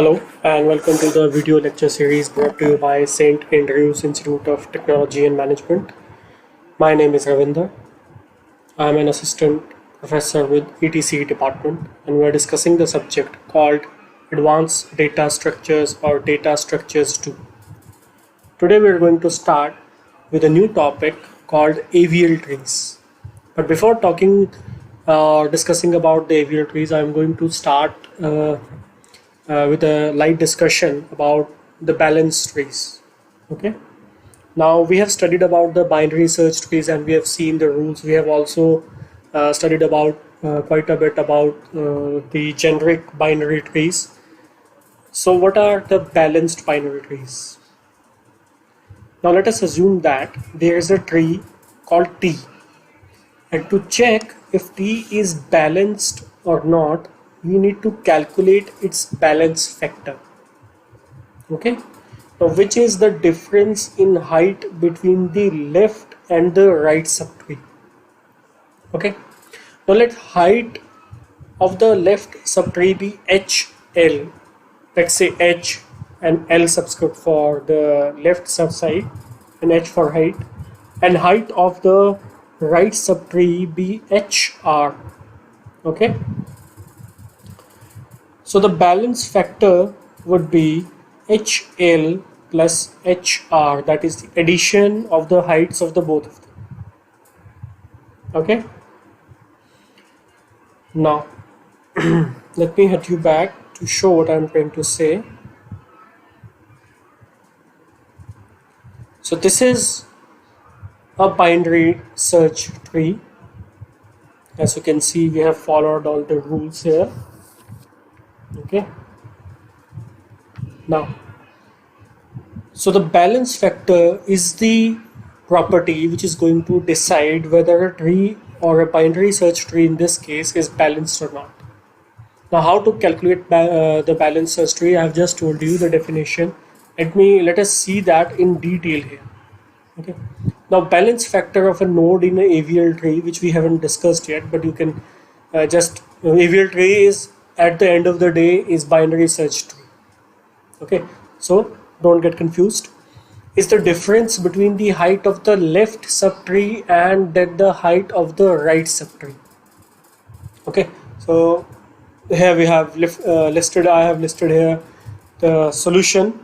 Hello and welcome to the video lecture series brought to you by St. Andrews Institute of Technology and Management. My name is Ravinder. I am an assistant professor with ETC department and we are discussing the subject called Advanced Data Structures or Data Structures 2. Today we are going to start with a new topic called AVL trees. But before talking or discussing about the AVL trees, I am going to start with a light discussion about the balanced trees. Okay. Now we have studied about the binary search trees and we have seen the rules. We have also studied about quite a bit about the generic binary trees. So what are the balanced binary trees? Now let us assume that there is a tree called T, and to check if T is balanced or not, we need to calculate its balance factor. Okay, now which is the difference in height between the left and the right subtree. Okay, now let height of the left subtree be HL. Let's say H and L subscript for the left subside and H for height, and height of the right subtree be HR. Okay, so the balance factor would be HL plus HR, that is the addition of the heights of the both of them. Okay, now let me head you back to show what I'm trying to say. So this is a binary search tree. As you can see, we have followed all the rules here. Okay, now so the balance factor is the property which is going to decide whether a tree or a binary search tree in this case is balanced or not. Now how to calculate the balanced search tree? I have just told you the definition. Let us see that in detail here. Okay, now balance factor of a node in an AVL tree, which we haven't discussed yet, but you can AVL tree is at the end of the day is binary search tree. Okay, so don't get confused. Is the difference between the height of the left subtree and then the height of the right subtree. Okay, so here we have listed. I have listed here the solution,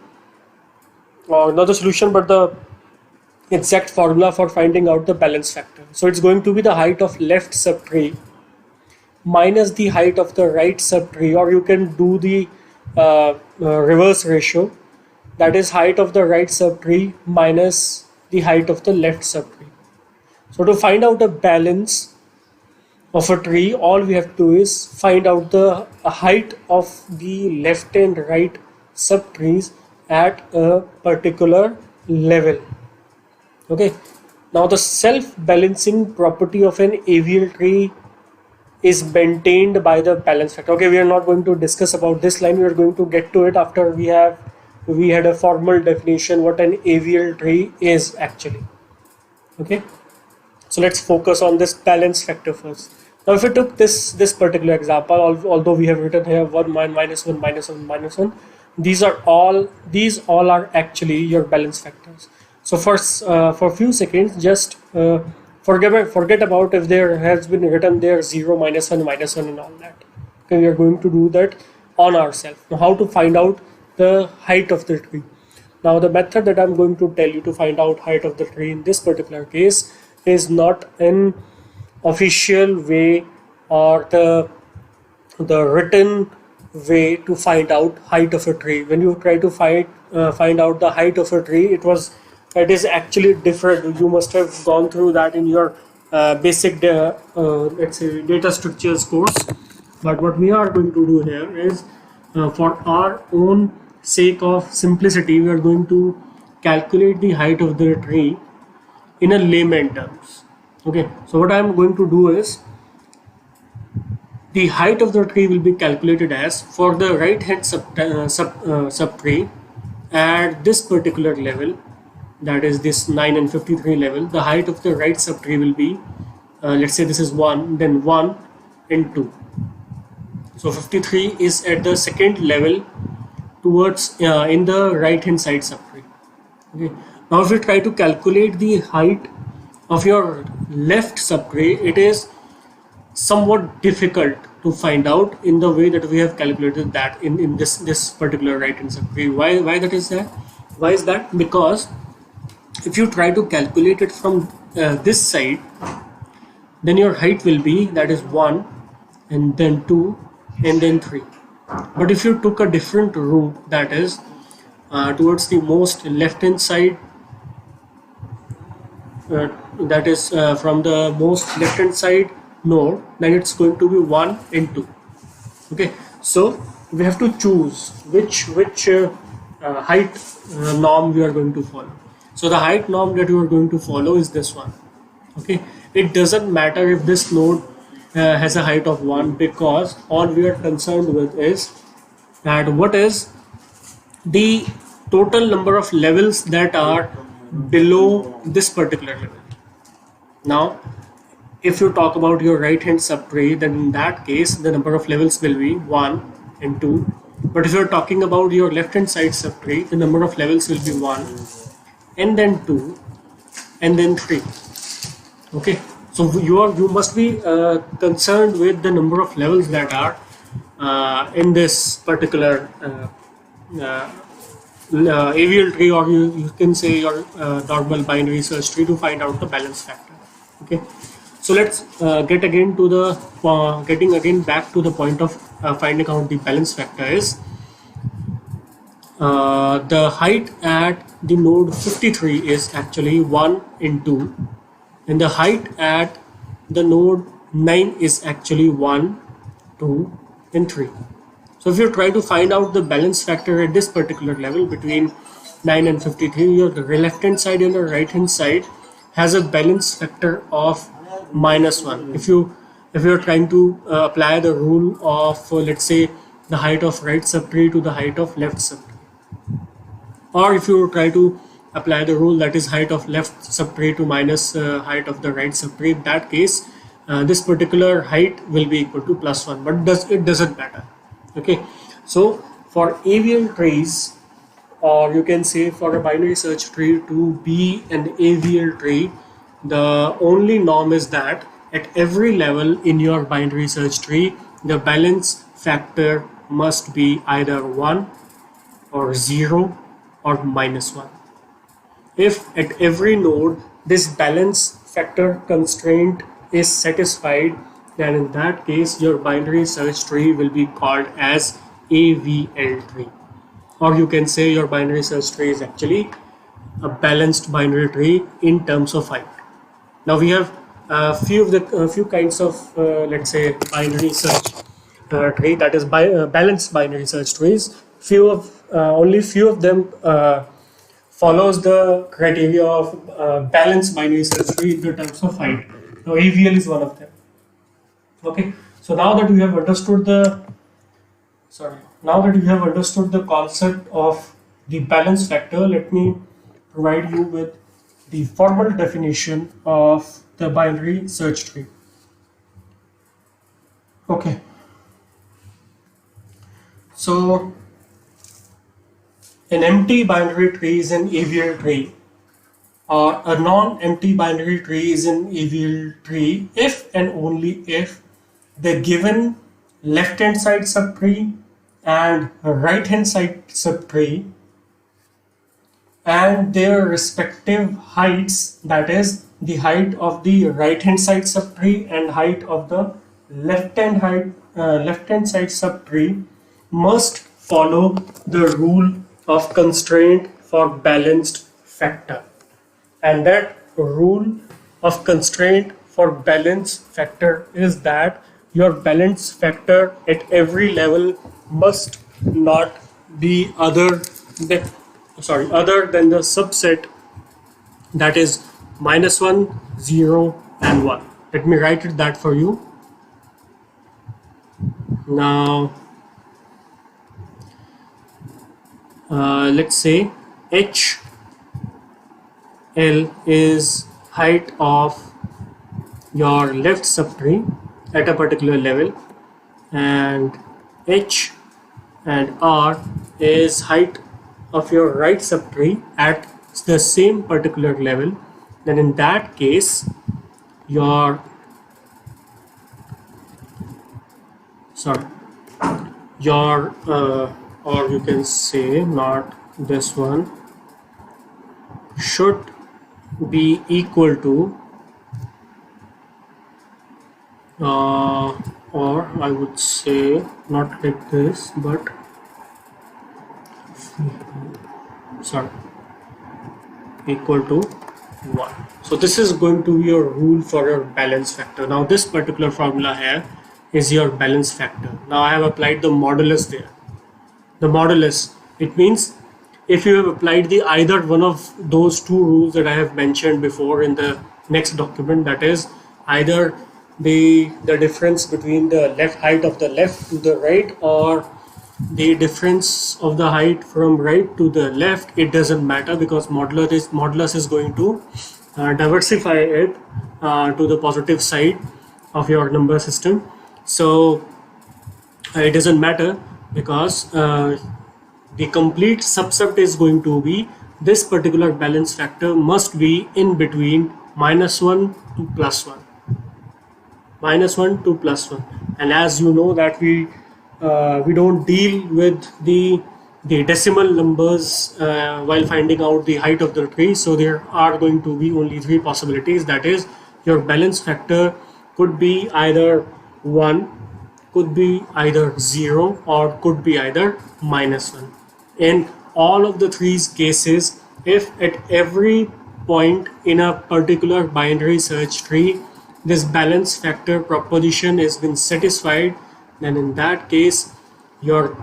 or not the solution, but the exact formula for finding out the balance factor. So it's going to be the height of left subtree minus the height of the right subtree, or you can do the reverse ratio, that is height of the right subtree minus the height of the left subtree. So to find out the balance of a tree, all we have to do is find out the height of the left and right subtrees at a particular level. Okay, now the self-balancing property of an AVL tree is maintained by the balance factor. Okay, we are not going to discuss about this line. We are going to get to it after we had a formal definition what an AVL tree is actually. Okay, so let's focus on this balance factor first. Now if we took this particular example, although we have written here 1 minus 1 minus 1 minus 1, these all are actually your balance factors. So first for a few seconds, just forget about if there has been written there 0 minus 1 minus 1 and all that. Okay, we are going to do that on ourselves. Now how to find out the height of the tree? Now the method that I'm going to tell you to find out height of the tree in this particular case is not an official way or the written way to find out height of a tree. When you try to find out the height of a tree, it is actually different. You must have gone through that in your basic let's say data structures course. But what we are going to do here is for our own sake of simplicity, we are going to calculate the height of the tree in a layman terms. Okay, so what I am going to do is the height of the tree will be calculated as, for the right hand subtree at this particular level, that is this 9 and 53 level, the height of the right subtree will be let's say this is 1, then 1 and 2. So 53 is at the second level towards in the right hand side subtree. Okay. Now if you try to calculate the height of your left subtree, it is somewhat difficult to find out in the way that we have calculated that in this particular right hand subtree. Why that is that? Why is that? Because if you try to calculate it from this side, then your height will be, that is 1 and then 2 and then 3. But if you took a different route, that is towards the most left hand side, that is from the most left hand side node, then it's going to be 1 and 2. Okay, so we have to choose which height norm we are going to follow. So the height norm that you are going to follow is this one. Okay, it doesn't matter if this node has a height of 1, because all we are concerned with is that what is the total number of levels that are below this particular level. Now if you talk about your right hand subtree, then in that case the number of levels will be 1 and 2. But if you're talking about your left hand side subtree, the number of levels will be 1 and then 2 and then 3. Okay, so you must be concerned with the number of levels that are in this particular AVL tree, or you can say your normal binary search tree, to find out the balance factor. Okay, so let's get again to the getting again back to the point of finding out the balance factor is the height at the node 53 is actually 1 and 2, and the height at the node 9 is actually 1, 2 and 3. So if you try to find out the balance factor at this particular level between 9 and 53, your left hand side and the right hand side has a balance factor of -1. If you're trying to apply the rule of let's say the height of right subtree to the height of left subtree, or if you try to apply the rule that is height of left subtree to minus height of the right subtree, in that case this particular height will be equal to +1, but it doesn't matter. Okay, so for AVL trees, or you can say for a binary search tree to be an AVL tree, the only norm is that at every level in your binary search tree, the balance factor must be either 1 or 0 or -1. If at every node this balance factor constraint is satisfied, then in that case your binary search tree will be called as AVL tree, or you can say your binary search tree is actually a balanced binary tree in terms of height. Now we have a few kinds of let's say binary search tree, that is balanced binary search trees. Only few of them follows the criteria of balanced binary search tree in the terms of height. Now AVL is one of them. Okay, so now that you have understood the concept of the balance factor, let me provide you with the formal definition of the binary search tree. Okay, so an empty binary tree is an AVL tree, or a non-empty binary tree is an AVL tree if and only if the given left hand side subtree and right hand side subtree and their respective heights, that is the height of the right hand side subtree and height of the left hand side subtree, must follow the rule of constraint for balanced factor. And that rule of constraint for balance factor is that your balance factor at every level must not be other than the subset, that is -1, 0 and 1. Let me write it that for you. Now let's say HL is height of your left subtree at a particular level, and H and R is height of your right subtree at the same particular level, then in that case your sorry your or you can say not this one should be equal to or I would say not like this, but sorry equal to 1. So this is going to be your rule for your balance factor. Now this particular formula here is your balance factor. Now I have applied the modulus there. The modulus, it means if you have applied the either one of those two rules that I have mentioned before in the next document, that is either the difference between the left height of the left to the right or the difference of the height from right to the left, it doesn't matter because modulus is going to diversify it to the positive side of your number system. So it doesn't matter because the complete subset is going to be this particular balance factor must be in between -1 to +1, -1 to +1. And as you know that we don't deal with the decimal numbers while finding out the height of the tree, so there are going to be only three possibilities. That is, your balance factor could be either 1, could be either 0, or could be either -1. In all of the three cases, if at every point in a particular binary search tree this balance factor proposition has been satisfied, then in that case your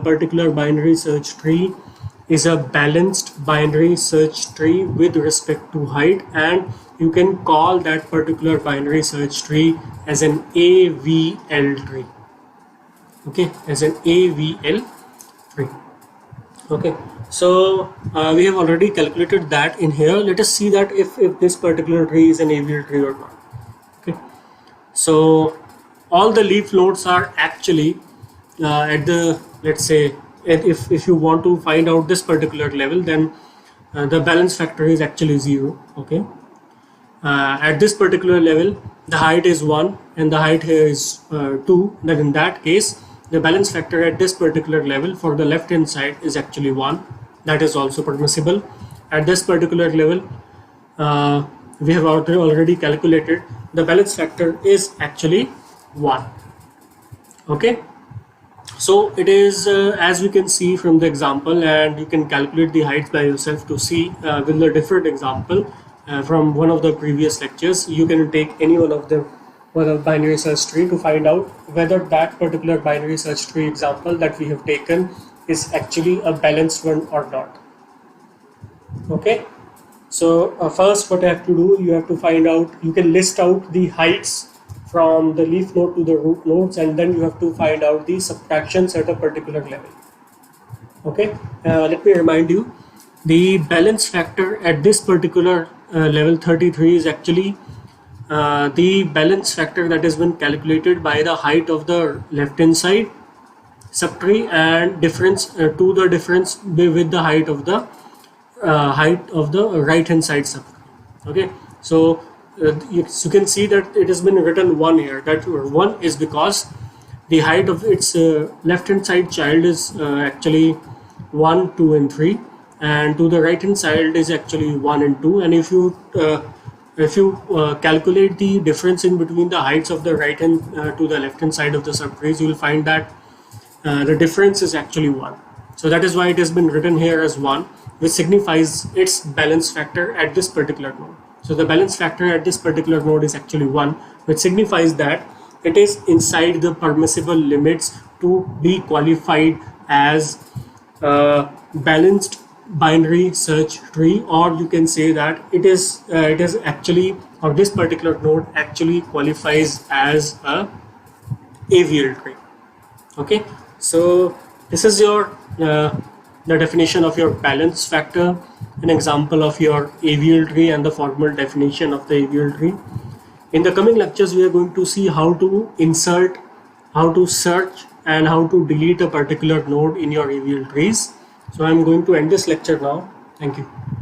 particular binary search tree is a balanced binary search tree with respect to height, and you can call that particular binary search tree as an AVL tree. Okay, as an AVL tree. Okay, so we have already calculated that in here. Let us see that if this particular tree is an AVL tree or not. Okay, so all the leaf nodes are actually at the, let's say, if you want to find out this particular level, then the balance factor is actually 0. Okay, at this particular level the height is 1 and the height here is 2, then in that case the balance factor at this particular level for the left hand side is actually 1. That is also permissible. At this particular level we have already calculated the balance factor is actually 1. Okay, so it is as we can see from the example, and you can calculate the heights by yourself to see with a different example from one of the previous lectures. You can take any one of them, one of binary search tree, to find out whether that particular binary search tree example that we have taken is actually a balanced one or not. Okay, so first what I have to do, you have to find out, you can list out the heights from the leaf node to the root nodes, and then you have to find out the subtractions at a particular level. Okay, let me remind you, the balance factor at this particular level 33 is actually the balance factor that has been calculated by the height of the left hand side subtree and difference to the difference with the height of the right hand side subtree. Okay, so you can see that it has been written 1 here. That 1 is because the height of its left hand side child is actually 1, 2 and 3, and to the right hand side is actually 1 and 2. And if you calculate the difference in between the heights of the right hand to the left hand side of the subtrees, you will find that the difference is actually 1. So that is why it has been written here as 1, which signifies its balance factor at this particular node. So the balance factor at this particular node is actually 1, which signifies that it is inside the permissible limits to be qualified as a balanced binary search tree, or you can say that it is actually, or this particular node actually qualifies as a AVL tree. Okay, so this is your the definition of your balance factor, an example of your AVL tree, and the formal definition of the AVL tree. In the coming lectures we are going to see how to insert, how to search and how to delete a particular node in your reveal trees. So I'm going to end this lecture now. Thank you.